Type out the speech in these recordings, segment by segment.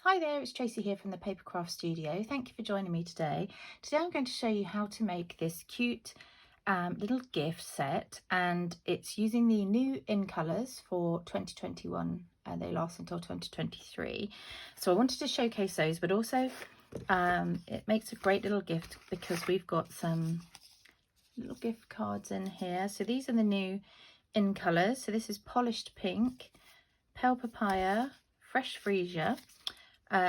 Hi there, it's Tracy here from the Papercraft Studio. Thank you for joining me today. Today I'm going to show you how to make this cute little gift set, and it's using the new in colours for 2021 and they last until 2023. So I wanted to showcase those, but also it makes a great little gift because we've got some little gift cards in here. So these are the new in colours. So this is Polished Pink, Pale Papaya, Fresh Freesia,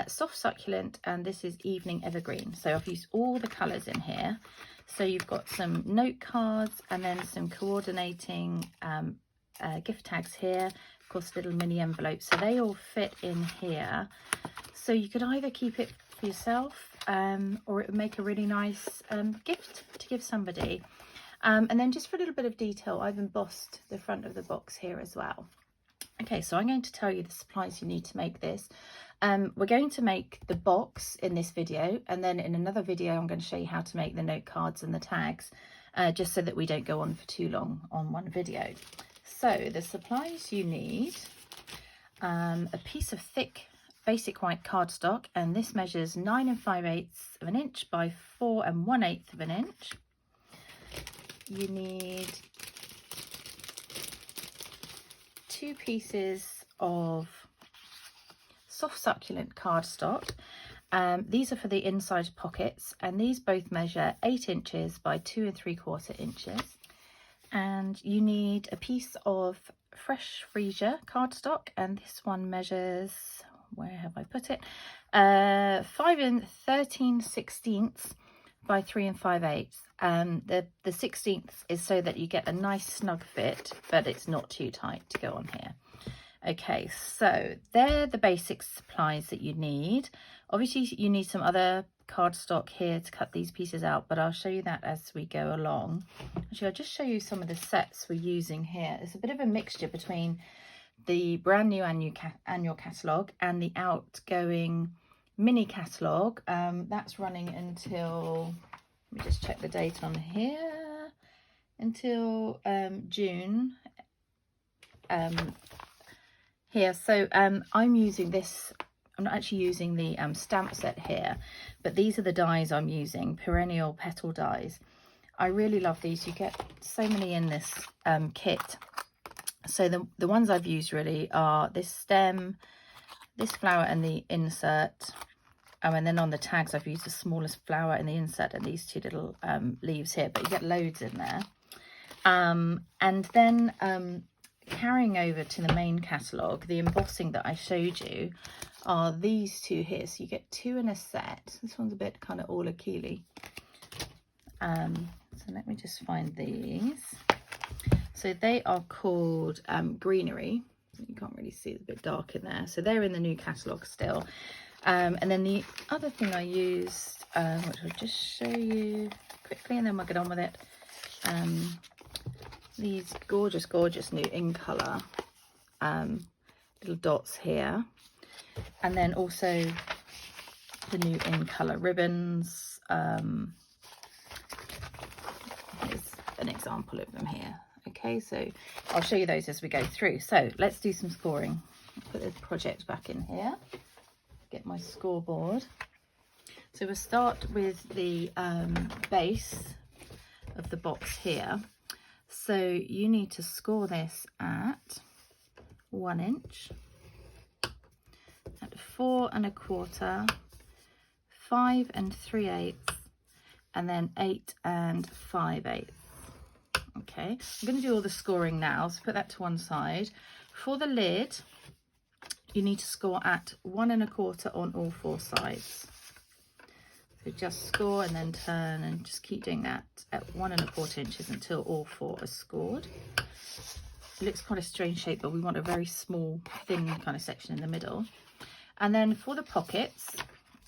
Soft Succulent, and this is Evening Evergreen. So I've used all the colours in here. So you've got some note cards and then some coordinating gift tags here, of course little mini envelopes, so they all fit in here. So you could either keep it for yourself or it would make a really nice gift to give somebody. And then just for a little bit of detail, I've embossed the front of the box here as well. Okay, so I'm going to tell you the supplies you need to make this. We're going to make the box in this video, and then in another video I'm going to show you how to make the note cards and the tags, just so that we don't go on for too long on one video. So the supplies you need, a piece of thick basic white cardstock, and this measures 9 5/8 of an inch by 4 1/8 of an inch. You need 2 pieces of soft succulent cardstock. These are for the inside pockets, and these both measure 8 inches by 2 3/4 inches. And you need a piece of Fresh Freesia cardstock, and this one measures, where have I put it, 5 13/16 by 3 5/8. The 16th is so that you get a nice snug fit, but it's not too tight to go on here. Okay, so they're the basic supplies that you need. Obviously you need some other cardstock here to cut these pieces out, but I'll show you that as we go along. Actually, I'll just show you some of the sets we're using here. It's a bit of a mixture between the brand new annual catalogue and the outgoing mini catalogue. That's running until, let me just check the date on here, until June. Here, so I'm using this, I'm not actually using the stamp set here, but these are the dies I'm using, Perennial Petals Dies. I really love these. You get so many in this kit. So the ones I've used really are this stem, this flower and the insert. And then on the tags I've used the smallest flower in the insert and these 2 little leaves here, but you get loads in there. And then carrying over to the main catalogue, the embossing that I showed you are these 2 here. So you get 2 in a set. This one's a bit kind of all keely. So let me just find these. So they are called Greenery. You can't really see, it's a bit dark in there. So they're in the new catalogue still. And then the other thing I used, which I'll just show you quickly and then we'll get on with it. These gorgeous new in colour little dots here, and then also the new in colour ribbons. Here's an example of them here. Okay, so I'll show you those as we go through. So let's do some scoring. I'll put the project back in here, get my scoreboard. So we'll start with the base of the box here. So you need to score this at 1 inch, at 4 1/4, 5 3/8, and then 8 5/8. Okay, I'm going to do all the scoring now, so put that to one side. For the lid, you need to score at 1 1/4 on all 4 sides. So just score and then turn and just keep doing that at 1 1/4 inches until all 4 are scored. It looks quite a strange shape, but we want a very small, thin kind of section in the middle. And then for the pockets,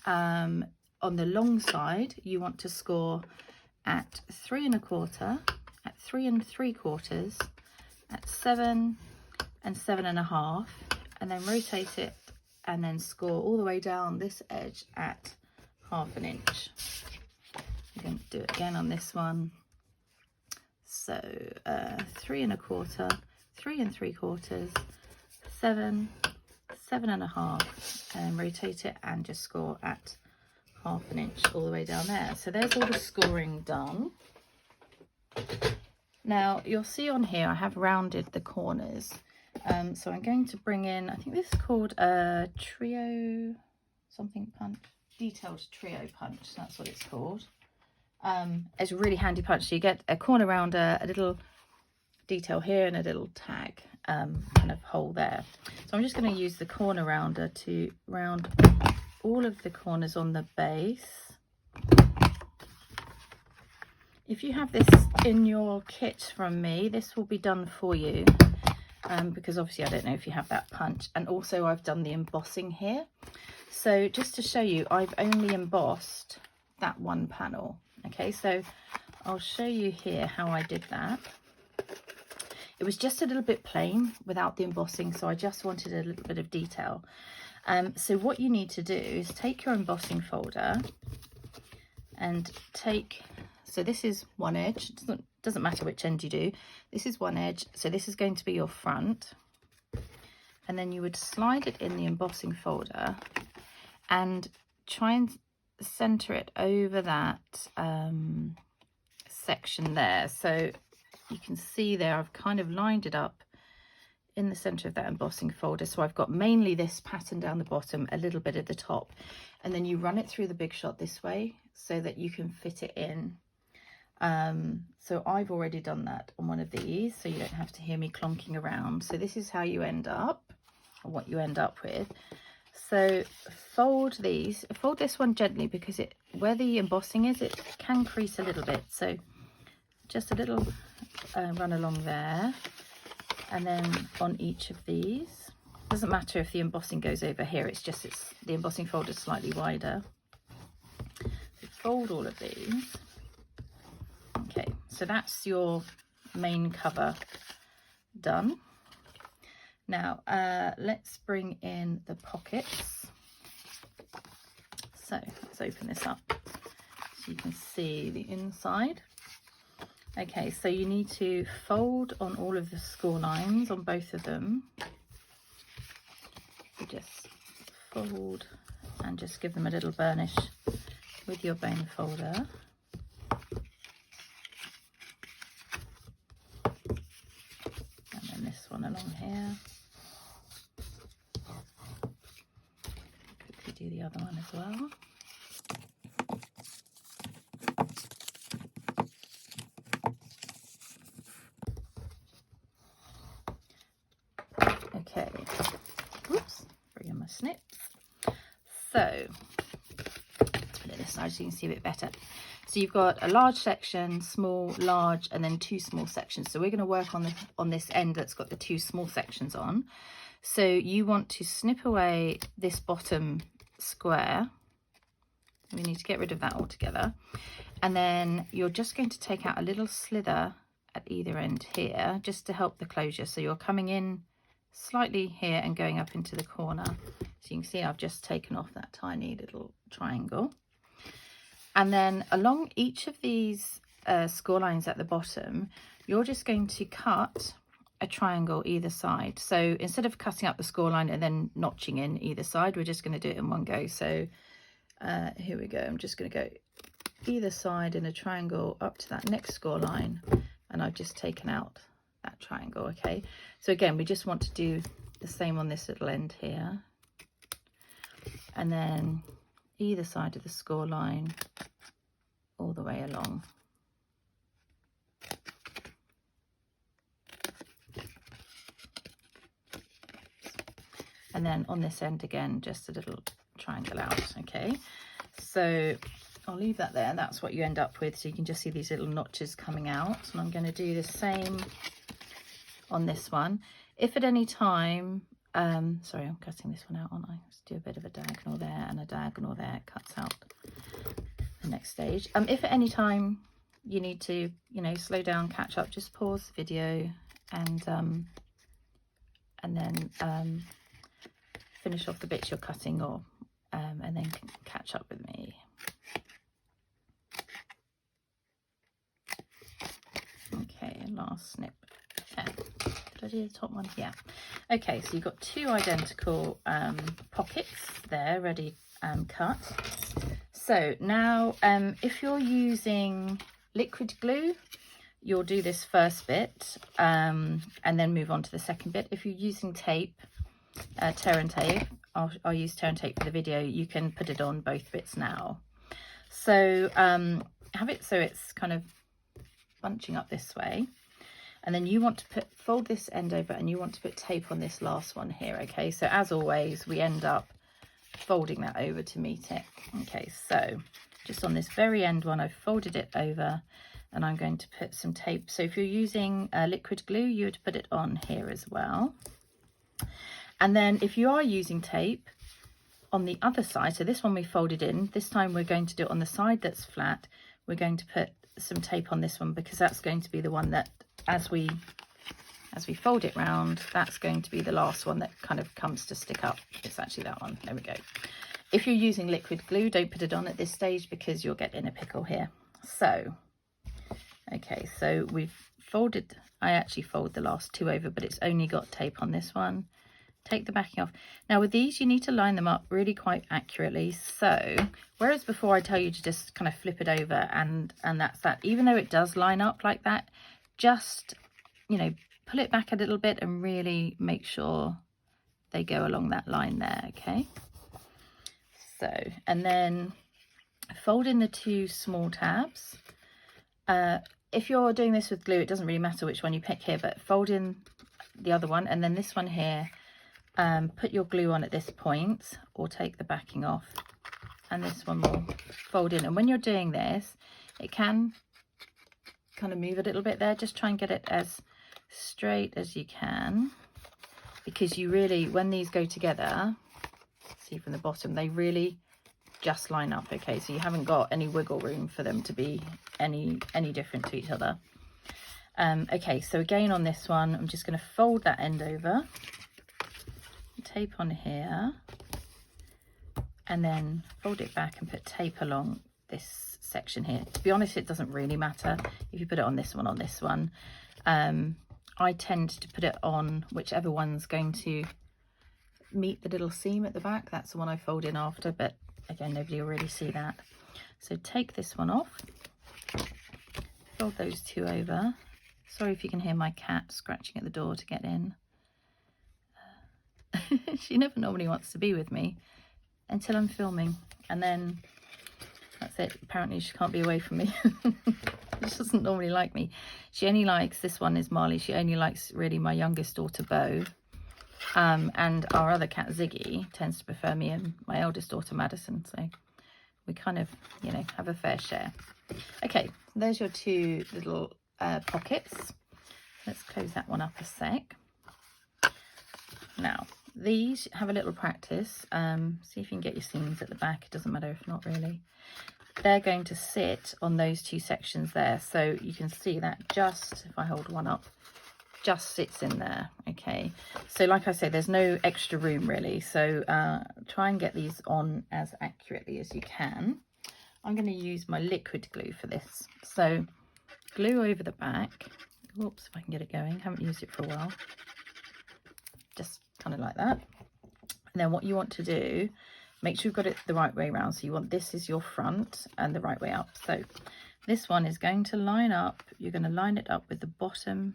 on the long side, you want to score at 3 1/4, at 3 3/4, at 7 and 7 1/2, and then rotate it and then score all the way down this edge at 1/2 inch. I'm going to do it again on this one. So 3 1/4, 3 3/4, 7, 7.5 and rotate it and just score at 1/2 inch all the way down there. So there's all the scoring done. Now you'll see on here I have rounded the corners, so I'm going to bring in, I think this is called a trio something punch, detailed trio punch, that's what it's called. It's a really handy punch, so you get a corner rounder, a little detail here and a little tag kind of hole there. So I'm just going to use the corner rounder to round all of the corners on the base. If you have this in your kit from me, this will be done for you, because obviously I don't know if you have that punch. And also I've done the embossing here. So just to show you, I've only embossed that one panel. Okay, so I'll show you here how I did that. It was just a little bit plain without the embossing, so I just wanted a little bit of detail. So what you need to do is take your embossing folder and take, so this is one edge, it doesn't matter which end you do, this is one edge, so this is going to be your front, and then you would slide it in the embossing folder and try and center it over that section there. So you can see there I've kind of lined it up in the center of that embossing folder, so I've got mainly this pattern down the bottom, a little bit at the top, and then you run it through the Big Shot this way so that you can fit it in. So I've already done that on one of these, so you don't have to hear me clonking around. So this is how you end up, or what you end up with. So fold this one gently, because where the embossing is, it can crease a little bit, so just a little run along there, and then on each of these. Doesn't matter if the embossing goes over here, it's just the embossing folder is slightly wider. So fold all of these. Okay, so that's your main cover done. Now let's bring in the pockets. So let's open this up so you can see the inside. Okay, so you need to fold on all of the score lines on both of them. You just fold and just give them a little burnish with your bone folder. And then this one along here. Quickly do the other one as well. Okay, whoops, bring in my snips. So, put it this side so you can see a bit better. So you've got a large section, small, large, and then two small sections. So we're going to work on this end that's got the two small sections on. So you want to snip away this bottom square. We need to get rid of that altogether. And then you're just going to take out a little slither at either end here, just to help the closure. So you're coming in slightly here and going up into the corner. So you can see I've just taken off that tiny little triangle. And then along each of these score lines at the bottom, you're just going to cut a triangle either side. So instead of cutting up the score line and then notching in either side, we're just going to do it in one go. So here we go. I'm just going to go either side in a triangle up to that next score line, and I've just taken out that triangle. Okay, so again we just want to do the same on this little end here, and then either side of the score line all the way along. And then on this end again, just a little triangle out. Okay, so I'll leave that there. That's what you end up with. So you can just see these little notches coming out, and I'm going to do the same on this one. If at any time, sorry, I'm cutting this one out, aren't I? Let's do a bit of a diagonal there and a diagonal there. It cuts out the next stage. If at any time you need to, slow down, catch up, just pause the video and then finish off the bits you're cutting, or and then catch up with me. Okay, last snip. Okay. Did I do the top one? Yeah. Okay, so you've got two identical pockets there ready cut. So now if you're using liquid glue, you'll do this first bit and then move on to the second bit. If you're using tape, tear and tape, I'll use tear and tape for the video, you can put it on both bits now. So have it so it's kind of bunching up this way, and then you want to fold this end over, and you want to put tape on this last one here. Okay, so as always we end up folding that over to meet it. Okay, so just on this very end one I've folded it over, and I'm going to put some tape. So if you're using liquid glue, you would put it on here as well. And then if you are using tape on the other side, so this one we folded in, this time we're going to do it on the side that's flat. We're going to put some tape on this one, because that's going to be the one that as we fold it round, that's going to be the last one that kind of comes to stick up. It's actually that one. There we go. If you're using liquid glue, don't put it on at this stage, because you'll get in a pickle here. So okay, so we've folded, I actually fold the last two over, but it's only got tape on this one. Take the backing off. Now with these you need to line them up really quite accurately, so whereas before I tell you to just kind of flip it over and that's that, even though it does line up like that, just, you know, pull it back a little bit and really make sure they go along that line there. Okay, so and then fold in the two small tabs. If you're doing this with glue, it doesn't really matter which one you pick here, but fold in the other one, and then this one here, put your glue on at this point, or take the backing off, and this one will fold in. And when you're doing this, it can kind of move a little bit there. Just try and get it as straight as you can, because you really, when these go together, see from the bottom, they really just line up. Okay, so you haven't got any wiggle room for them to be any different to each other. Okay, so again on this one, I'm just going to fold that end over, tape on here, and then fold it back and put tape along this section here. To be honest, it doesn't really matter if you put it on this one, I tend to put it on whichever one's going to meet the little seam at the back. That's the one I fold in after, but again, nobody will really see that. So take this one off, fold those two over. Sorry if you can hear my cat scratching at the door to get in. She never normally wants to be with me until I'm filming, and then that's it. Apparently she can't be away from me. She doesn't normally like me. She only likes, this one is Marley, she only likes really my youngest daughter Bo, and our other cat Ziggy tends to prefer me and my eldest daughter Madison, so we kind of, you know, have a fair share. Okay, there's your two little pockets. Let's close that one up a sec. Now these, have a little practice, see if you can get your seams at the back. It doesn't matter if not, really. They're going to sit on those two sections there, so you can see that just, if I hold one up, just sits in there. Okay, so like I say, there's no extra room really, so try and get these on as accurately as you can. I'm going to use my liquid glue for this, so glue over the back. Whoops, if I can get it going, haven't used it for a while. Just kind of like that. And then what you want to do, make sure you've got it the right way around. So you want, this is your front and the right way up. So this one is going to line up, you're going to line it up with the bottom.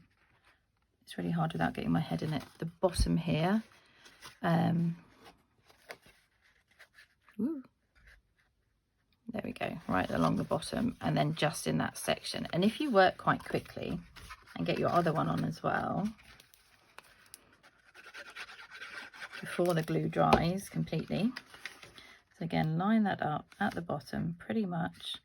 It's really hard without getting my head in it. The bottom here. There we go, right along the bottom, and then just in that section. And if you work quite quickly and get your other one on as well, before the glue dries completely. So again, line that up at the bottom pretty much.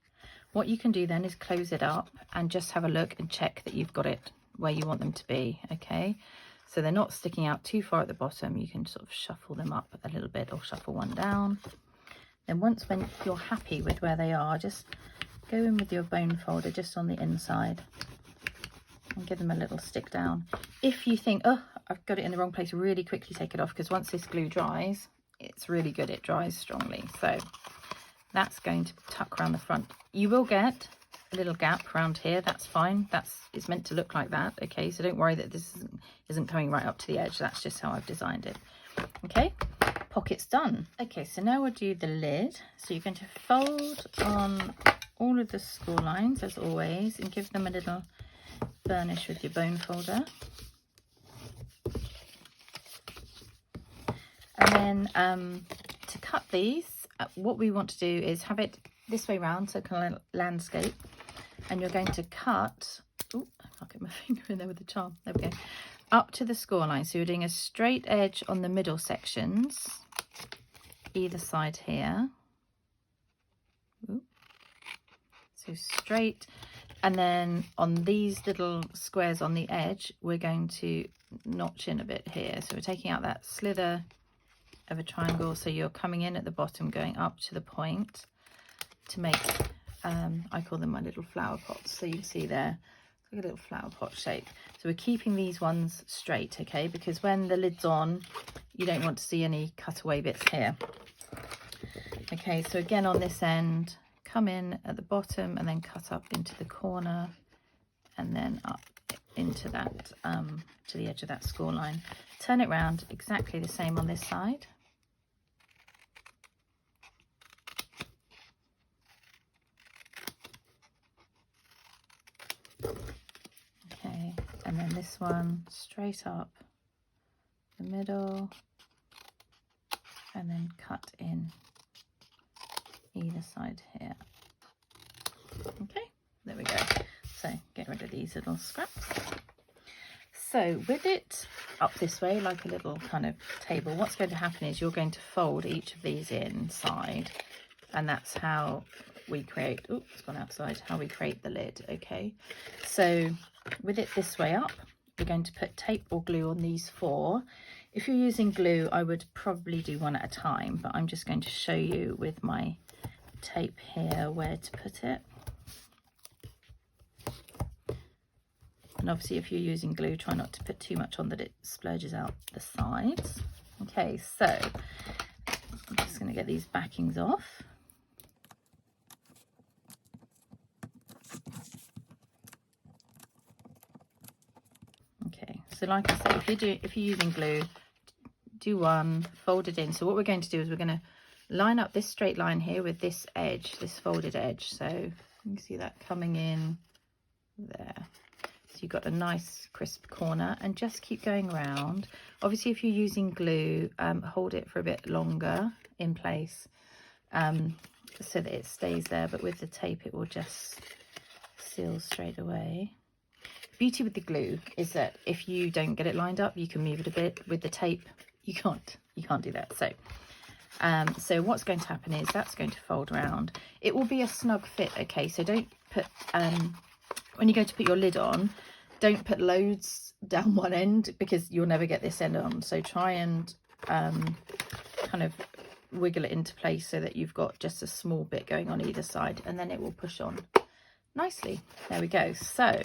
What you can do then is close it up and just have a look and check that you've got it where you want them to be. Okay, so they're not sticking out too far at the bottom. You can sort of shuffle them up a little bit, or shuffle one down. Then once when you're happy with where they are, just go in with your bone folder just on the inside and give them a little stick down. If you think, oh, I've got it in the wrong place, really quickly take it off, because once this glue dries, it's really good, it dries strongly. So that's going to tuck around the front. You will get a little gap around here, that's fine. It's meant to look like that, okay? So don't worry that this isn't coming right up to the edge. That's just how I've designed it. Okay, pocket's done. Okay, so now we'll do the lid. So you're going to fold on all of the score lines as always and give them a little burnish with your bone folder. And then to cut these, what we want to do is have it this way round, so kind of landscape, and you're going to cut, oh, I'll get my finger in there with the charm, there we go, up to the score line. So you're doing a straight edge on the middle sections, either side here. Ooh. So straight, and then on these little squares on the edge, we're going to notch in a bit here. So we're taking out that slither of a triangle, so you're coming in at the bottom, going up to the point to make, I call them my little flower pots. So you can see there, it's like a little flower pot shape. So we're keeping these ones straight, okay, because when the lid's on, you don't want to see any cutaway bits here. Okay, so again on this end, come in at the bottom and then cut up into the corner and then up into that, to the edge of that score line. Turn it round, exactly the same on this side. Okay, and then this one straight up the middle and then cut in either side here. Okay, there we go. So get rid of these little scraps. So with it up this way, like a little kind of table, what's going to happen is you're going to fold each of these inside, and that's how we create, oops, it's gone outside, how we create the lid, okay? So with it this way up, we're going to put tape or glue on these four. If you're using glue, I would probably do one at a time, but I'm just going to show you with my tape here where to put it. And obviously if you're using glue, try not to put too much on that it splurges out the sides. Okay, so I'm just going to get these backings off. Okay, so like I said, if you're using glue, do one, fold it in. So what we're going to do is we're going to line up this straight line here with this edge, this folded edge. So you can see that coming in there. So you've got a nice crisp corner, and just keep going around. Obviously if you're using glue, hold it for a bit longer in place so that it stays there, but with the tape it will just seal straight away. Beauty with the glue is that if you don't get it lined up, you can move it a bit. With the tape, you can't do that. So what's going to happen is that's going to fold around. It will be a snug fit, okay? So don't put, when you go to put your lid on, don't put loads down one end because you'll never get this end on. So try and kind of wiggle it into place so that you've got just a small bit going on either side, and then it will push on nicely. There we go. So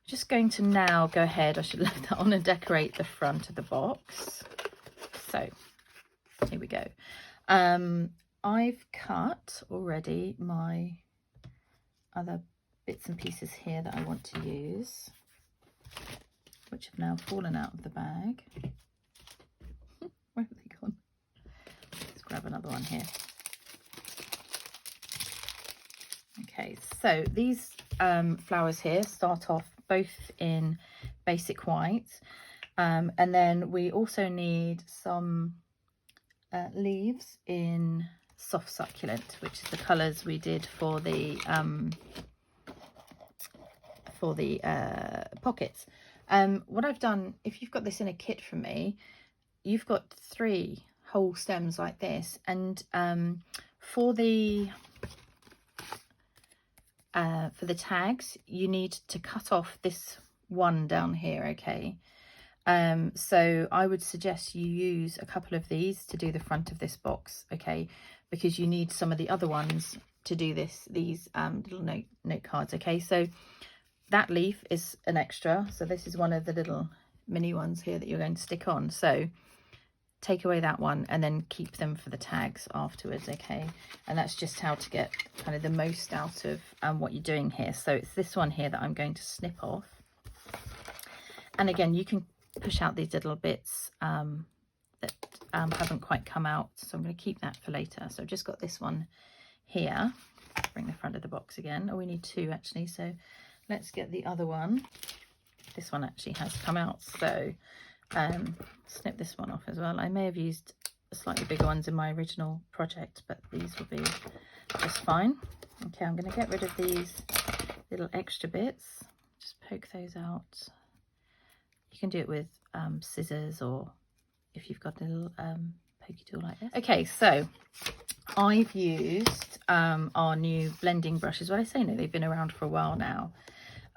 just going to now go ahead, I should have left that on, and decorate the front of the box. So here we go. I've cut already my other bits and pieces here that I want to use, which have now fallen out of the bag. Where have they gone? Let's grab another one here. Okay, so these flowers here start off both in basic white, and then we also need some leaves in soft succulent, which is the colours we did for the pockets. What I've done, if you've got this in a kit from me, you've got 3 whole stems like this, and for the tags you need to cut off this one down here, okay? So I would suggest you use a couple of these to do the front of this box, okay, because you need some of the other ones to do these little note cards, okay? So that leaf is an extra, so this is one of the little mini ones here that you're going to stick on. So take away that one and then keep them for the tags afterwards. Okay, and that's just how to get kind of the most out of what you're doing here. So it's this one here that I'm going to snip off, and again you can push out these little bits that haven't quite come out, so I'm going to keep that for later. So I've just got this one here. Bring the front of the box again. Oh, we need two actually, so let's get the other one. This one actually has come out, so snip this one off as well. I may have used slightly bigger ones in my original project, but these will be just fine. Okay, I'm going to get rid of these little extra bits. Just poke those out. You can do it with scissors, or if you've got a little pokey tool like this. Okay, so I've used our new blending brushes. Well, I say no, they've been around for a while now.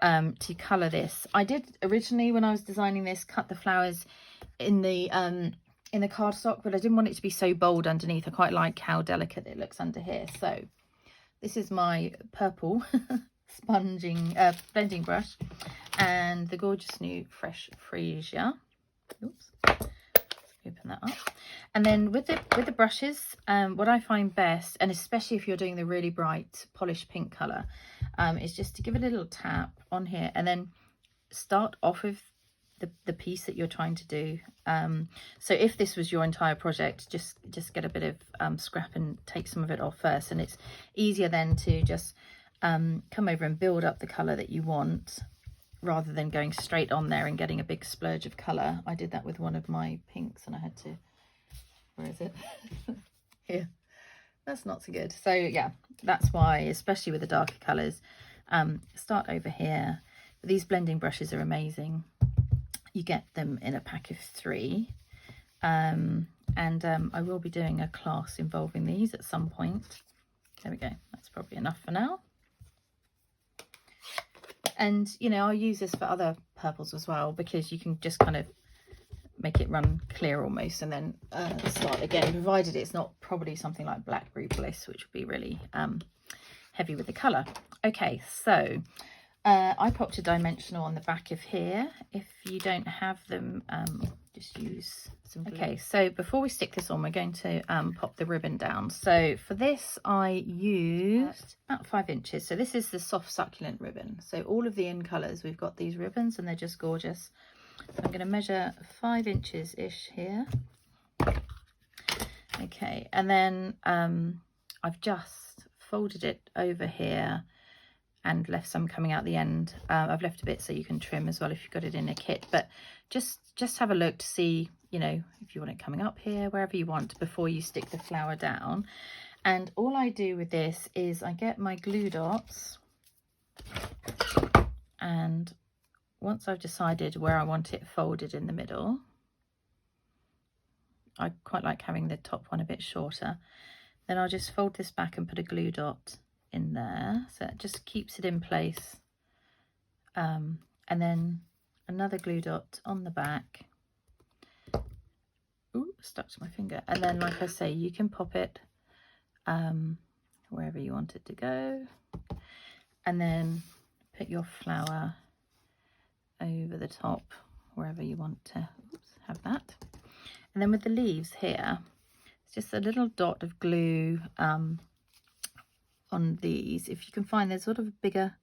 To colour this, I did originally, when I was designing this, cut the flowers in the cardstock, but I didn't want it to be so bold underneath. I quite like how delicate it looks under here. So this is my purple blending brush, and the gorgeous new Fresh Freesia. Oops, open that up. And then with the brushes, what I find best, and especially if you're doing the really bright polished pink colour, is just to give it a little tap on here and then start off with the piece that you're trying to do. So if this was your entire project, just get a bit of scrap and take some of it off first, and it's easier then to just come over and build up the colour that you want, rather than going straight on there and getting a big splurge of colour. I did that with one of my pinks, and I had to, where is it? Here. That's not so good. So yeah, that's why, especially with the darker colours, start over here. These blending brushes are amazing. You get them in a pack of 3. I will be doing a class involving these at some point. There we go. That's probably enough for now. And, you know, I'll use this for other purples as well, because you can just kind of make it run clear almost, and then start again, provided it's not probably something like Blackberry Bliss, which would be really heavy with the colour. Okay, so I popped a dimensional on the back of here. If you don't have them, just use some glue. Okay, so before we stick this on, we're going to pop the ribbon down. So for this, I used about 5 inches. So this is the soft succulent ribbon. So all of the in colours, we've got these ribbons, and they're just gorgeous. So I'm going to measure 5 inches ish here. Okay, and then I've just folded it over here and left some coming out the end. I've left a bit so you can trim as well if you've got it in a kit, but just have a look to see, you know, if you want it coming up here, wherever you want, before you stick the flower down. And all I do with this is I get my glue dots, and once I've decided where I want it folded in the middle, I quite like having the top one a bit shorter, then I'll just fold this back and put a glue dot in there, so it just keeps it in place, and then another glue dot on the back. Ooh, stuck to my finger. And then, like I say, you can pop it wherever you want it to go, and then put your flower over the top wherever you want to have that. And then with the leaves here, it's just a little dot of glue on these. If you can find, there's sort of a bigger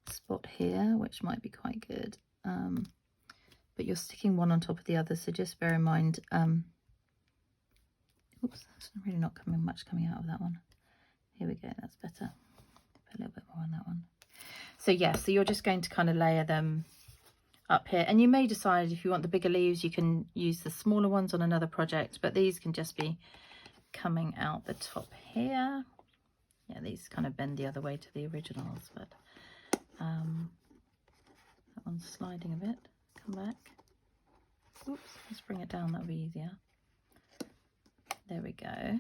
spot here which might be quite good, but you're sticking one on top of the other, so just bear in mind. Oops, that's really not much coming out of that one. Here we go, that's better. Put a little bit more on that one. So yeah, so you're just going to kind of layer them up here, and you may decide if you want the bigger leaves, you can use the smaller ones on another project, but these can just be coming out the top here. Yeah, these kind of bend the other way to the originals, but that one's sliding a bit. Come back. Oops, let's bring it down, that'll be easier. There we go.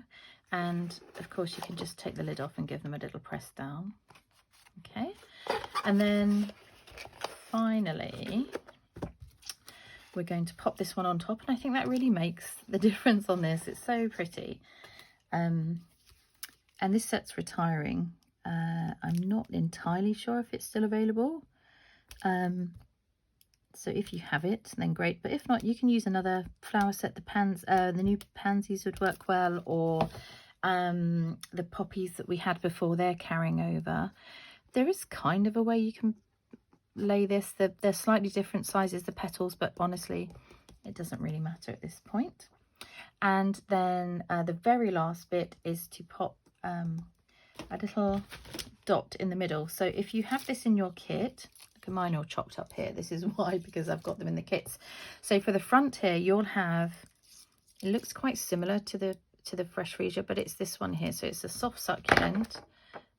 And of course you can just take the lid off and give them a little press down. Okay, and then finally we're going to pop this one on top, and I think that really makes the difference on this. It's so pretty. And this set's retiring. I'm not entirely sure if it's still available, So if you have it, then great, but if not, you can use another flower set. The new pansies would work well, or the poppies that we had before, they're carrying over. There is kind of a way you can lay this. They're slightly different sizes, the petals, but honestly, it doesn't really matter at this point. And then the very last bit is to pop a little dot in the middle. So if you have this in your kit, look at mine all chopped up here. This is why, because I've got them in the kits. So for the front here, you'll have, it looks quite similar to the fresh freesia, but it's this one here. So it's a soft succulent,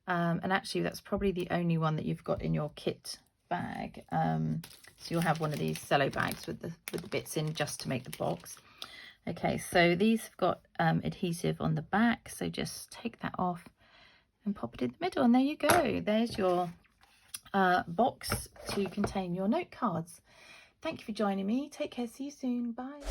and actually that's probably the only one that you've got in your kit bag. So you'll have one of these cello bags with the bits in, just to make the box. Okay, so these have got adhesive on the back, so just take that off and pop it in the middle, and there you go. There's your box to contain your note cards. Thank you for joining me. Take care. See you soon. Bye.